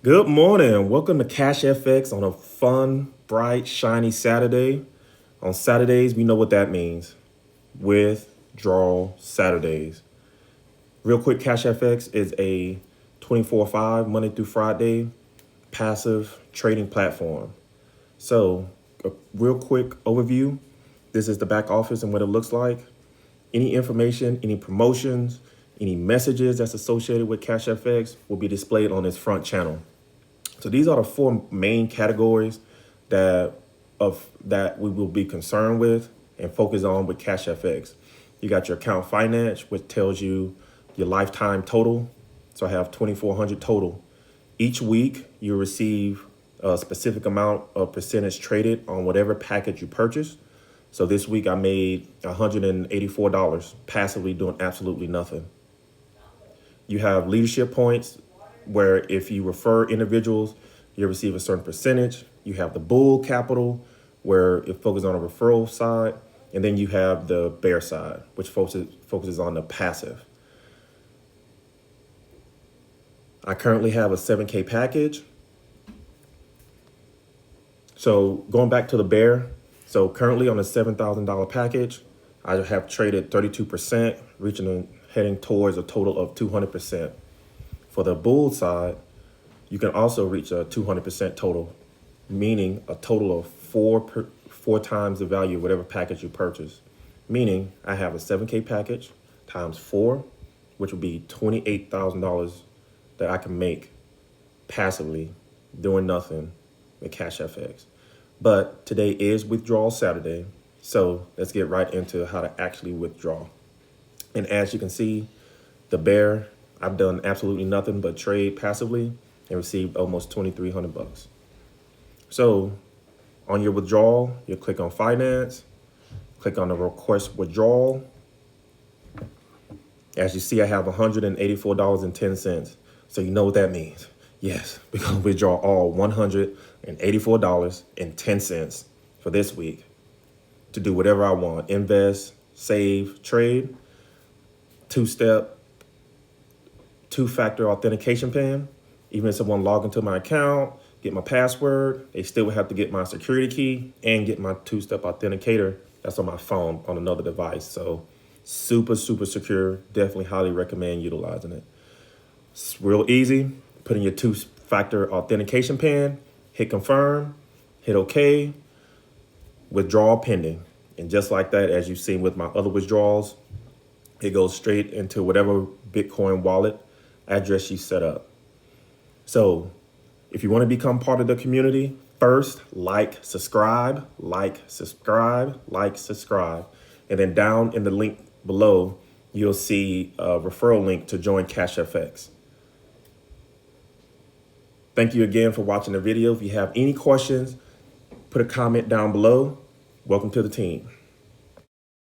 Good morning. Welcome to CashFX on a fun, bright, shiny Saturday. On Saturdays, we know what that means. Withdrawal Saturdays. Real quick, CashFX is a 24/5, Monday through Friday, passive trading platform. So, a real quick overview. This is the back office and what it looks like. Any information, any promotions, any messages that's associated with CashFX will be displayed on this front channel. So these are the four main categories that we will be concerned with and focus on with CashFX. You got your account finance, which tells you your lifetime total. So I have 2,400 total. Each week you receive a specific amount of percentage traded on whatever package you purchase. So this week I made $184 passively doing absolutely nothing. You have leadership points where if you refer individuals, you receive a certain percentage. You have the bull capital where it focuses on a referral side. And then you have the bear side, which focuses on the passive. I currently have a 7K package. So going back to the bear, so currently on a $7,000 package, I have traded 32%, heading towards a total of 200%. For the bull side, you can also reach a 200% total, meaning a total of four times the value of whatever package you purchase. Meaning I have a 7K package times 4, which would be $28,000 that I can make passively doing nothing with CashFX. But today is withdrawal Saturday, so let's get right into how to actually withdraw. And as you can see, the bear, I've done absolutely nothing but trade passively and received almost $2,300. So on your withdrawal, you click on finance, click on the request withdrawal. As you see, I have $184.10. So you know what that means. Yes, we're going to withdraw all $184.10 for this week to do whatever I want. Invest, save, trade, two-factor authentication PIN. Even if someone log into my account, get my password, they still would have to get my security key and get my two-step authenticator that's on my phone on another device. So super, super secure. Definitely highly recommend utilizing it. It's real easy. Put in your two-factor authentication PIN, hit confirm, hit OK, withdrawal pending. And just like that, as you've seen with my other withdrawals, it goes straight into whatever Bitcoin wallet address you set up. So if you want to become part of the community, first, subscribe. And then down in the link below, you'll see a referral link to join CashFX. Thank you again for watching the video. If you have any questions, put a comment down below. Welcome to the team.